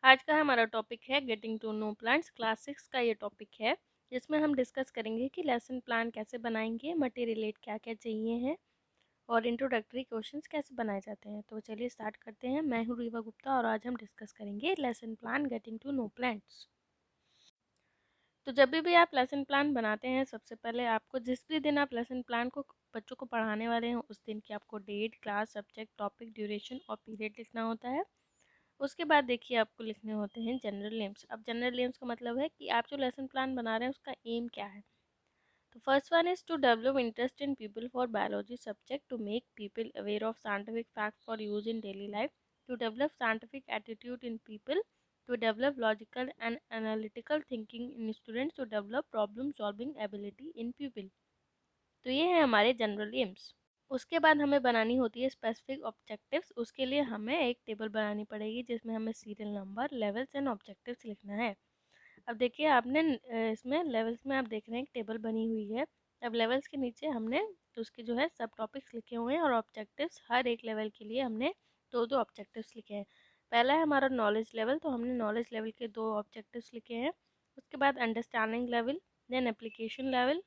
आज का हमारा टॉपिक है getting to know plants. Class 6 का ये टॉपिक है जिसमें हम डिस्कस करेंगे कि लेसन प्लान कैसे बनाएंगे, मटेरियल क्या क्या चाहिए हैं और इंट्रोडक्टरी क्वेश्चंस कैसे बनाए जाते हैं। तो चलिए स्टार्ट करते हैं। मैं हूँ रीवा गुप्ता और आज हम डिस्कस करेंगे lesson plan getting to know plants. तो जब भी आप लेसन प्लान बनाते हैं, सबसे पहले आपको जिस भी दिन आप लेसन प्लान को बच्चों को पढ़ाने वाले हैं उस दिन की आपको date, class, subject, topic, duration और पीरियड लिखना होता है। उसके बाद देखिए आपको लिखने होते हैं जनरल नेम्स। अब जनरल नेम्स का मतलब है कि आप जो लेसन प्लान बना रहे हैं उसका एम क्या है। तो first one is to develop interest in people for biology subject, to make people aware of scientific fact for use in daily life, to develop scientific attitude in people, to develop logical and analytical thinking in students, to develop problem solving ability in people. तो ये है हमारे general AIIMS. उसके बाद हमें बनानी होती है स्पेसिफिक ऑब्जेक्टिव्स। उसके लिए हमें एक टेबल बनानी पड़ेगी जिसमें हमें serial number, levels and objectives लिखना है। अब देखिए आपने इसमें लेवल्स में आप देख रहे हैं एक टेबल बनी हुई है। अब लेवल्स के नीचे हमने उसके जो है सब टॉपिक्स लिखे हुए हैं और ऑब्जेक्टिव्स हर एक लेवल के लिए हमने दो दो ऑब्जेक्टिव्स लिखे हैं। पहला है हमारा नॉलेज लेवल, तो हमने नॉलेज लेवल के दो ऑब्जेक्टिव्स लिखे हैं। उसके बाद understanding level, then application level.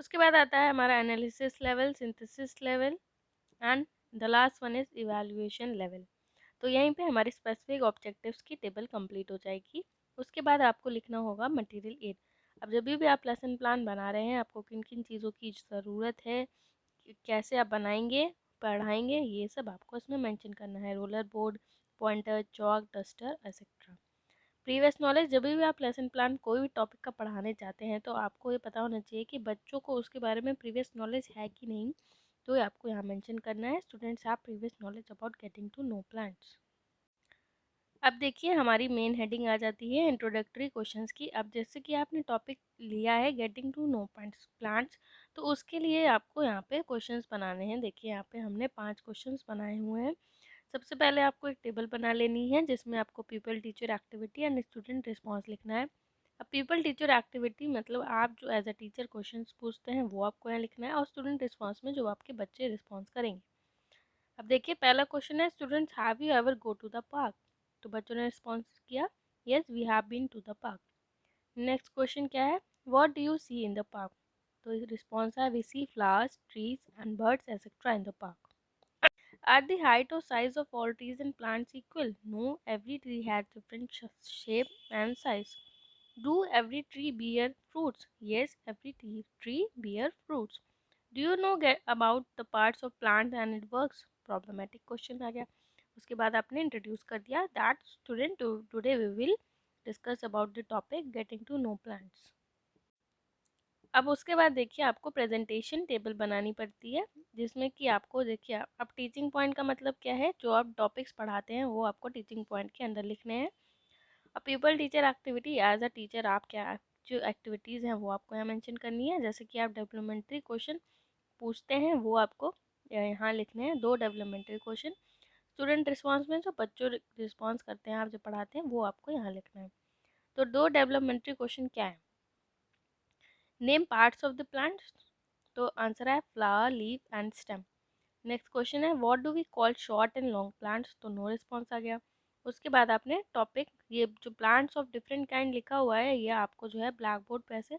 उसके बाद आता है हमारा analysis level, synthesis level and the last one is evaluation level. तो यहीं पे हमारी स्पेसिफिक ऑब्जेक्टिव्स की टेबल कंप्लीट हो जाएगी। उसके बाद आपको लिखना होगा मटेरियल एड। अब जब भी आप लेसन प्लान बना रहे हैं, आपको किन किन चीज़ों की ज़रूरत है, कैसे आप बनाएंगे, पढ़ाएंगे, ये सब आपको इसमें मेंशन करना है। Roller board, pointer, chalk, duster etcetera. Previous knowledge, जब भी आप लेसन प्लान कोई भी टॉपिक का पढ़ाने जाते हैं तो आपको ये पता होना चाहिए कि बच्चों को उसके बारे में प्रीवियस नॉलेज है कि नहीं। तो ये आपको यहाँ मेंशन करना है, students have previous knowledge about getting to know plants. अब देखिए हमारी मेन हेडिंग आ जाती है इंट्रोडक्टरी क्वेश्चंस की। अब जैसे कि आपने टॉपिक लिया है गेटिंग टू नो प्लांट्स, तो उसके लिए आपको यहाँ पे क्वेश्चंस बनाने हैं। देखिए यहाँ पे हमने 5 क्वेश्चंस बनाए हुए हैं। सबसे पहले आपको एक टेबल बना लेनी है जिसमें आपको people, teacher, activity and student response लिखना है। अब पीपल, टीचर, एक्टिविटी मतलब आप जो एज अ टीचर क्वेश्चंस पूछते हैं वो आपको यहाँ लिखना है, और स्टूडेंट रिस्पॉन्स में जो आपके बच्चे रिस्पॉन्स करेंगे। अब देखिए पहला क्वेश्चन है, students have you ever go to the park. तो बच्चों ने रिस्पॉन्स किया, yes we have been to the park. Next question क्या है, what do you see in the park. तो रिस्पॉन्स है, we see flowers, trees and birds etcetera in the park. Are the height or size of all trees and plants equal? No, every tree has different shape and size. Do every tree bear fruits? Yes, every tree bear fruits. Do you know get about the parts of plant and it works? Problematic question आ गया। उसके बाद आपने introduce कर दिया that student today we will discuss about the topic getting to know plants। अब उसके बाद देखिए आपको प्रेजेंटेशन टेबल बनानी पड़ती है जिसमें कि आपको देखिए अब टीचिंग पॉइंट का मतलब क्या है, जो आप टॉपिक्स पढ़ाते हैं वो आपको टीचिंग पॉइंट के अंदर लिखने हैं। अब people, teacher, activity, as a teacher आप क्या जो एक्टिविटीज़ हैं वो आपको यहाँ मेंशन करनी है। जैसे कि आप डेवलपमेंट्री क्वेश्चन पूछते हैं वो आपको यहाँ लिखने हैं, 2 डेवलपमेंट्री क्वेश्चन। स्टूडेंट रिस्पॉन्स में जो बच्चों रिस्पॉन्स करते हैं आप जो पढ़ाते हैं वो आपको यहाँ लिखना है। तो 2 डेवलपमेंट्री क्वेश्चन क्या है, name parts of the plant. तो आंसर है flower, leaf and stem. Next question है, what do we call short and long plants. तो नो रिस्पॉन्स आ गया। उसके बाद आपने टॉपिक, ये जो प्लांट्स ऑफ डिफरेंट काइंड लिखा हुआ है ये आपको जो है ब्लैक बोर्ड पे ऐसे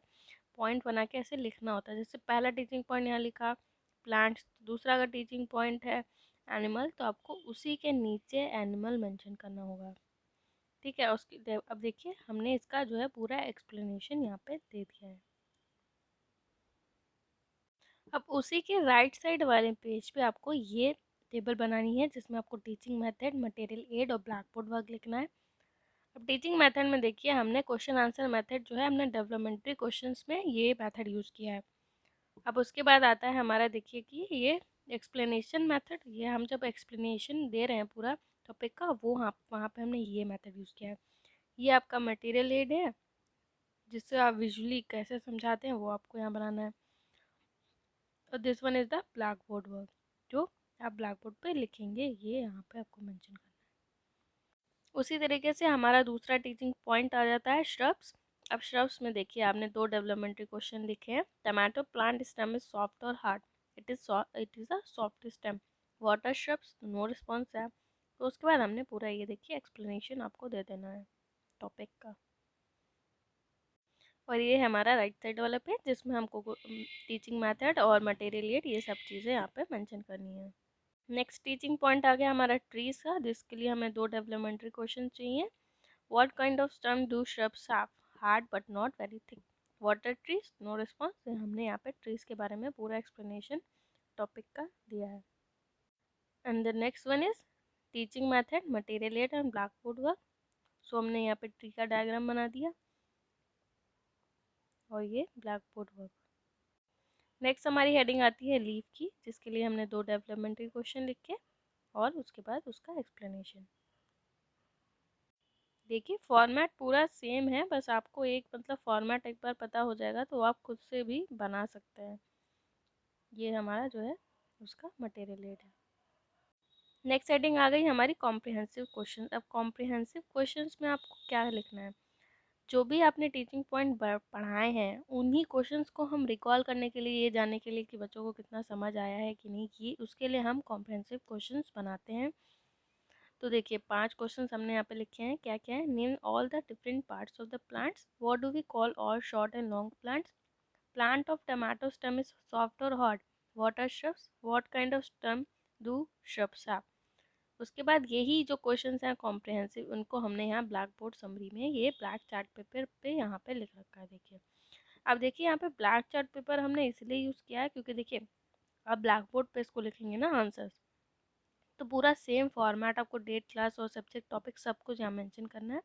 पॉइंट बना के ऐसे लिखना होता है। जैसे पहला टीचिंग पॉइंट यहाँ लिखा प्लांट्स, दूसरा अगर टीचिंग पॉइंट है एनिमल तो आपको उसी के नीचे एनिमल मेंशन करना होगा। ठीक है, उसकी अब देखिए हमने इसका जो है पूरा एक्सप्लेनेशन यहाँ पे दे दिया है। अब उसी के राइट साइड वाले पेज पे आपको ये टेबल बनानी है जिसमें आपको टीचिंग मेथड, मटेरियल एड और ब्लैक बोर्ड वर्क लिखना है। अब टीचिंग मेथड में देखिए हमने क्वेश्चन आंसर मेथड जो है हमने डेवलपमेंट्री क्वेश्चंस में ये मेथड यूज़ किया है। अब उसके बाद आता है हमारा देखिए कि ये एक्सप्लेनेशन मेथड, ये हम जब एक्सप्लेनेशन दे रहे हैं पूरा टॉपिक का वो वहाँ पे हमने ये मेथड यूज़ किया है। ये आपका मटेरियल एड है जिससे आप विजुअली कैसे समझाते हैं वो आपको यहाँ बनाना है। और this one is the black board work, जो आप ब्लैक बोर्ड पे लिखेंगे, ये यहाँ पे आपको मेंशन करना है। उसी तरीके से हमारा दूसरा टीचिंग पॉइंट आ जाता है श्रब्स। अब श्रब्स में देखिए आपने 2 डेवलपमेंट्री क्वेश्चन लिखे हैं। Tomato plant stem is soft और hard. It is a soft stem. Water shrubs, no response है। तो उसके बाद हमने पूरा ये देखिए एक्सप्लेनेशन आपको दे देना है टॉपिक का। और ये है हमारा राइट साइड वाला पेज जिसमें हमको टीचिंग मेथड और मटेरियल एड ये सब चीज़ें यहाँ पे मेंशन करनी है। नेक्स्ट टीचिंग पॉइंट आ गया हमारा ट्रीज का, जिसके लिए हमें 2 डेवलपमेंट्री क्वेश्चन चाहिए। What kind of stem do shrubs have? Hard but not very thick. Water trees, no response. हमने यहाँ पे ट्रीज के बारे में पूरा एक्सप्लेनेशन टॉपिक का दिया है। And the next one is teaching method, material aid and black board work. So हमने यहाँ पे ट्री का डायग्राम बना दिया और ये ब्लैक बोर्ड वर्क। नेक्स्ट हमारी हेडिंग आती है लीव की, जिसके लिए हमने 2 डेवलपमेंट्री क्वेश्चन लिखे और उसके बाद उसका एक्सप्लेनेशन। देखिए फॉर्मेट पूरा सेम है, बस आपको एक मतलब फॉर्मेट एक बार पता हो जाएगा तो आप खुद से भी बना सकते हैं। ये हमारा जो है उसका मटेरियल एड है। नेक्स्ट हेडिंग आ गई हमारी कॉम्प्रिहेंसिव क्वेश्चन। अब कॉम्प्रिहेंसिव क्वेश्चंस में आपको क्या लिखना है, जो भी आपने टीचिंग पॉइंट पढ़ाए हैं उन्हीं क्वेश्चंस को हम रिकॉल करने के लिए, ये जानने के लिए कि बच्चों को कितना समझ आया है कि नहीं की, उसके लिए हम कॉम्प्रिहेंसिव क्वेश्चंस बनाते हैं। तो देखिए 5 क्वेश्चंस हमने यहाँ पे लिखे हैं। क्या क्या है? Name all the different parts of the plants. What do we call all short and long plants? Plant of tomato stem is soft और hard. What are shrubs? What kind of stem do shrubs have? उसके बाद यही जो questions हैं comprehensive, उनको हमने यहाँ black board summary में ये ब्लैक चार्ट पेपर पे यहाँ पे लिख रखा है। देखिए अब देखिए यहाँ पे ब्लैक चार्ट पेपर हमने इसलिए यूज़ किया है क्योंकि देखिए अब ब्लैक बोर्ड पे इसको लिखेंगे ना आंसर्स, तो पूरा सेम फॉर्मेट आपको डेट, क्लास और सब्जेक्ट, टॉपिक सब कुछ यहाँ मेंशन करना है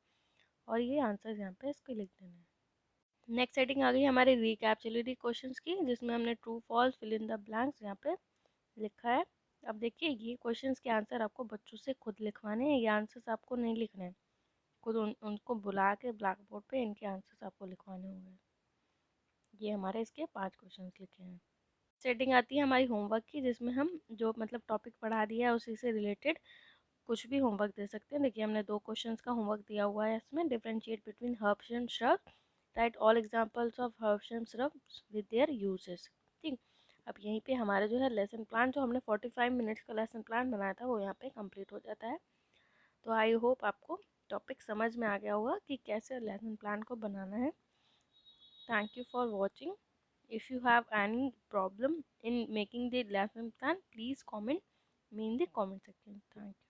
और ये आंसर्स यहाँ पे इसको लिख देना है। नेक्स्ट सेटिंग आ गई हमारी रिकैप्चुलेटरी क्वेश्चंस की, जिसमें हमने true false fill in the blanks यहाँ पे लिखा है। अब देखिए ये क्वेश्चंस के आंसर आपको बच्चों से खुद लिखवाने हैं, ये आंसर्स आपको नहीं लिखने हैं, खुद उनको बुला के ब्लैक बोर्ड पे इनके आंसर्स आपको लिखवाने होंगे। ये हमारे इसके 5 क्वेश्चंस लिखे हैं। सेटिंग आती है हमारी होमवर्क की, जिसमें हम जो मतलब टॉपिक पढ़ा दिया है उसी से रिलेटेड कुछ भी होमवर्क दे सकते हैं। देखिए हमने 2 क्वेश्चंस का होमवर्क दिया हुआ है इसमें। Differentiate between herbs and shrubs, right all examples of herbs and shrubs with their uses. ठीक, अब यहीं पे हमारा जो है लेसन प्लान, जो हमने 45 मिनट्स का लेसन प्लान बनाया था, वो यहाँ पे कंप्लीट हो जाता है। तो आई होप आपको टॉपिक समझ में आ गया होगा कि कैसे लेसन प्लान को बनाना है। Thank you for watching. If you have any problem in making the lesson plan, please comment me in the comment section. Thank you.